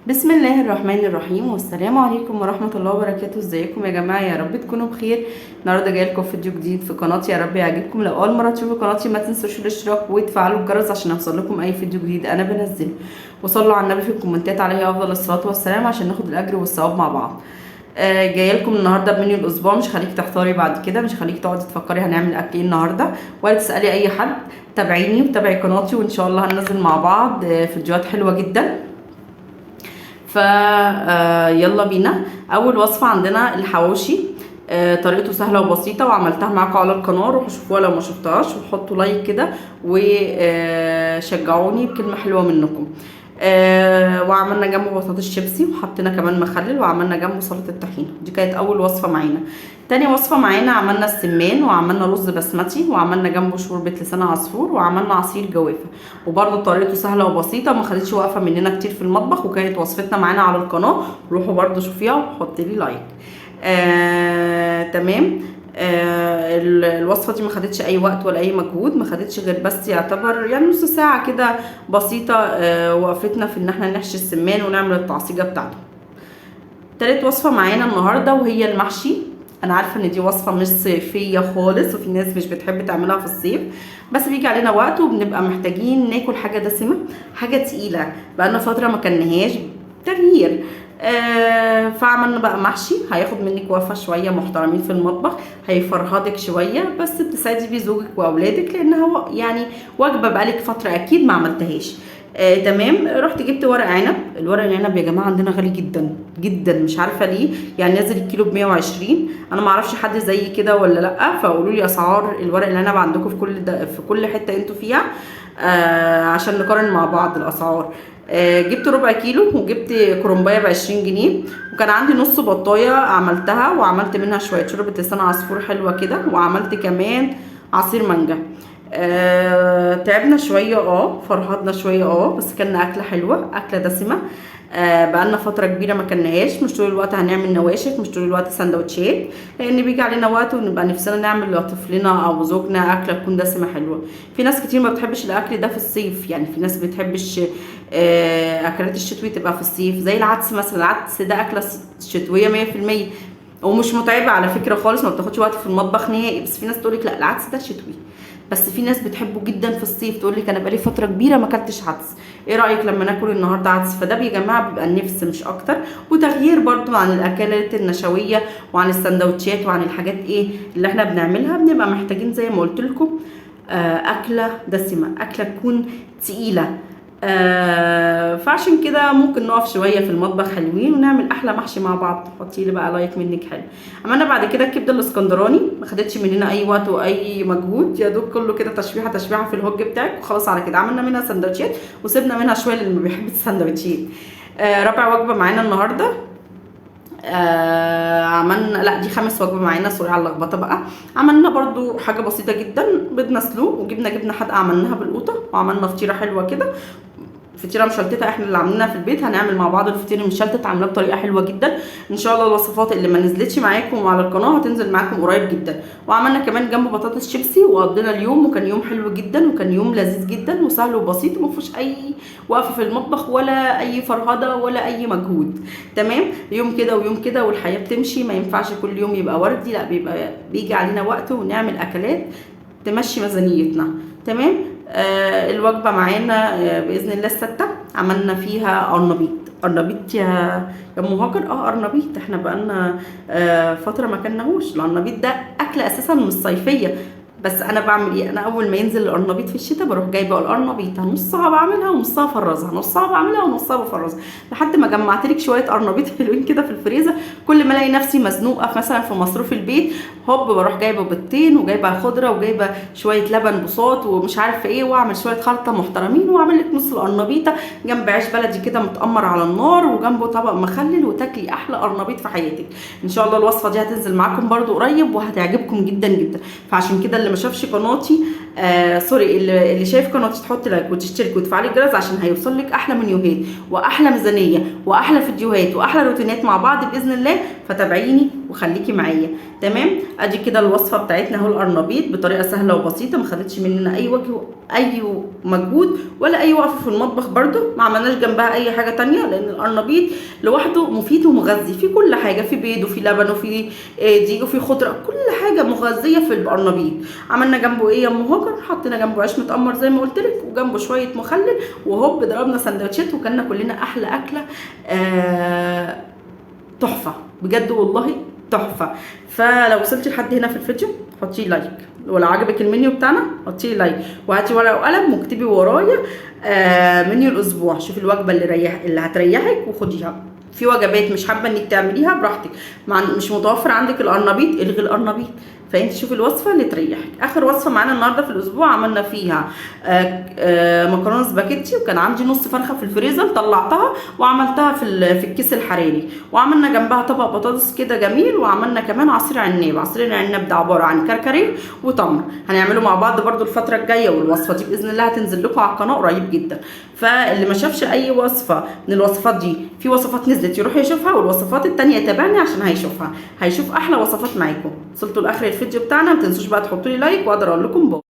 بسم الله الرحمن الرحيم، والسلام عليكم ورحمة الله وبركاته. ازيكم يا جماعة؟ يا رب تكونوا بخير. النهارده جاي لكم فيديو جديد في قناتي، يا رب يعجبكم. لو اول مرة تشوفوا قناتي ما تنسوش الاشتراك وتفعلوا الجرس عشان يوصل لكم اي فيديو جديد انا بنزله. وصلوا على النبي في الكومنتات عليه افضل الصلاة والسلام عشان ناخد الاجر والثواب مع بعض. جايه لكم النهارده بمنيو الاسبوع، مش هخليك تحتاري بعد كده، مش هخليك تقعدي تفكري هنعمل اكل ايه النهارده ولا تسالي اي حد. تابعيني وتابعي قناتي وان شاء الله هننزل مع بعض فيديوهات حلوه جدا. يلا بينا. اول وصفه عندنا الحواوشي. طريقته سهله وبسيطه وعملتها معاكم على القناه، روحوا شوفوها لو ما شفتهاش وحطوا لايك كده وشجعوني بكلمه حلوه منكم. وعملنا جنبه بطاطس شيبسي وحطينا كمان مخلل وعملنا جنبه سلطه الطحينه. دي كانت اول وصفه معانا. تاني وصفه معانا عملنا السمان وعملنا رز بسمتي وعملنا جنبه شوربه لسان عصفور وعملنا عصير جوافه. وبرده طريقته سهله وبسيطه، ما خدتش واقفه مننا كتير في المطبخ، وكانت وصفتنا معانا على القناه. روحوا برده شوفيها وحطي لي لايك. تمام. الوصفه دي ما خدتش اي وقت ولا اي مجهود، ما خدتش غير بس يعتبر يعني نص ساعه كده بسيطه. وقفتنا في ان احنا نحشي السمان ونعمل التعصيجه بتاعته. تالت وصفه معانا النهارده وهي المحشي. انا عارفه ان دي وصفه مش صيفيه خالص وفي ناس مش بتحب تعملها في الصيف، بس بيجي علينا وقت وبنبقى محتاجين ناكل حاجه دسمه، حاجه تقيله بقالنا فتره ما كلناهاش، تغيير. فعملنا بقى محشي هياخد منك وقفه شويه، محترمين في المطبخ، هيفرهدك شويه بس بتساعدي بيه زوجك واولادك لان هو يعني وجبه بقالك فتره اكيد ما عملتهاش. تمام. رحت جبت ورق عنب. الورق العنب يا جماعه عندنا غالي جدا جدا، مش عارفه ليه، يعني نازل الكيلو ب 120. انا ما اعرفش حد زي كده ولا لا، فقولوا لي اسعار الورق العنب عندكم في كل حته انتوا فيها عشان نقارن مع بعض الاسعار. جبت ربع كيلو وجبت كرنبايه ب20 جنيه، وكان عندي نص بطايه عملتها وعملت منها شويه شوربه لسان عصفور حلوه كده، وعملت كمان عصير مانجا. تعبنا شويه، فرهدنا شويه، بس كان اكله حلوه، اكله دسمه. بقالنا فتره كبيره ما كلناهاش، مش طول الوقت هنعمل نواشف، مش طول الوقت سندوتشات، لان بيجي علينا وقت ونبقى نفسنا نعمل لطفلنا او زوجنا اكله تكون دسمه حلوه. في ناس كتير ما بتحبش الاكل ده في الصيف، يعني في ناس بتحبش اكلات الشتوي تبقى في الصيف زي العدس مثلا. العدس ده اكله شتويه 100%، ومش متعبه على فكره خالص، ما بتاخدش وقت في المطبخ نهائي. بس في ناس تقولك لا العدس ده شتوي، بس في ناس بتحبه جدا في الصيف، تقول لك انا بقالي فتره كبيره ما اكلتش عدس، ايه رايك لما ناكل النهارده عدس؟ فده يا جماعه بيبقى النفس مش اكتر، وتغيير برضو عن الاكلات النشويه وعن السندوتشات وعن الحاجات اللي احنا بنعملها. بنبقى محتاجين زي ما قلت لكم اكله دسمه، اكله تكون تقيله. فعشان كده ممكن نقف شويه في المطبخ حلوين ونعمل احلى محشي مع بعض. حطي لي بقى لايك منك حلو. عملنا بعد كده الكبده الاسكندراني، ما خدتش مننا اي وقت واي مجهود، يا دوب كله كده تشويحه تشويحه في الهوج بتاعك وخلاص على كده. عملنا منها سندوتشات وسيبنا منها شويه للي ما بيحب السندوتشات. رابع وجبه معانا النهارده عملنا، لا دي خامس وجبه معانا، سوري على اللخبطه بقى. عملنا برضو حاجه بسيطه جدا، بيض مسلوق وجبنا جبنه حادقه عملناها بالقوطه، وعملنا فطيره حلوه كده، فطيره مشلتته احنا اللي عاملينها في البيت. هنعمل مع بعض الفطير المشلتت، عاملاه بطريقه حلوه جدا. ان شاء الله الوصفات اللي ما نزلتش معاكم على القناه هتنزل معاكم قريب جدا. وعملنا كمان جنبه بطاطس شيبسي، وقضينا اليوم وكان يوم حلو جدا، وكان يوم لذيذ جدا وسهل وبسيط وما فيهوش اي وقفه في المطبخ ولا اي فرهده ولا اي مجهود. تمام. يوم كده ويوم كده والحياه بتمشي، ما ينفعش كل يوم يبقى وردي، لا بيجي علينا وقت ونعمل اكلات تمشي ميزانيتنا. تمام. الوجبه معانا باذن الله السته، عملنا فيها قرنبيط يا ام هاجر. قرنبيط احنا بقالنا فتره ما كلناهوش. القرنبيط ده اكله اساسا مش صيفيه، بس انا بعمل ايه؟ انا اول ما ينزل القرنبيط في الشتاء بروح جايبه القرنبيط، نصها بعملها ونصها بفرزها، نصها بعملها ونصها بفرزها، لحد ما جمعت لك شويه قرنبيط حلوين كده في الفريزر. كل ما الاقي نفسي مزنوقه مثلا في مصروف البيت، هوب بروح جايبه بيضتين وجايبه خضره وجايبه شويه لبن بساط ومش عارفه ايه، واعمل شويه خلطه محترمين، واعمل لك نص القرنبيطه جنب عيش بلدي كده متامر على النار، وجنبه طبق مخلل، وتاكلي احلى قرنبيط في حياتك. ان شاء الله الوصفه دي هتنزل معاكم برده قريب وهتعجبكم جدا جدا. فعشان كده اللي ما شافش قناتي سوري، اللي شايف قناتي تحط لايك وتشترك وتفعلي الجرس عشان هيوصل لك احلى منيوهات واحلى ميزانيه واحلى فيديوهات واحلى روتينات مع بعض باذن الله. فتابعيني وخليكي معايا. تمام. ادي كده الوصفه بتاعتنا اهو، القرنبيط بطريقه سهله وبسيطه، ما خدتش مننا اي مجهود ولا اي وقفه في المطبخ. برده ما عملناش جنبها اي حاجه تانية، لان القرنبيط لوحده مفيد ومغذي في كل حاجه، في بيض وفي لبن وفي دقيق وفي خضره، كل حاجه مغذيه في القرنبيط. عملنا جنبه ايه يا ام هاجر؟ حطينا جنبه عيش متأمر زي ما قلت لك، وجنبه شويه مخلل، وهوب ضربنا سندوتشات وكلنا كلنا احلى اكله. تحفه بجد والله، تحفه. فلو وصلتي لحد هنا في الفيديو حطي لايك، ولو عجبك المنيو بتاعنا حطي لايك، وهاتي ورقه وقلم واكتبي ورايا منيو الاسبوع. شوفي الوجبه اللي هتريحك وخديها. في وجبات مش حابه انك تعمليها براحتك، مش متوفر عندك القرنبيط الغي القرنبيط، فانت شوفي الوصفه اللي تريحك. اخر وصفه معانا النهارده في الاسبوع عملنا فيها مكرونه سباكيتي، وكان عندي نص فرخه في الفريزر طلعتها وعملتها في الكيس الحراري، وعملنا جنبها طبق بطاطس كده جميل، وعملنا كمان عصير عناب. عصير العناب ده عباره عن كركديه وتمر، هنعمله مع بعض برده الفتره الجايه، والوصفه دي باذن الله هتنزل لكم على القناه قريب جدا. فاللي ما شافش اي وصفه من الوصفات دي، في وصفات نزلت يروح يشوفها، والوصفات التانية يتابعني عشان هيشوف احلى وصفات معاكم. وصلتوا لاخر الفيديو بتاعنا، ما تنسوش بقى تحطوا لي لايك، واقدر اقول لكم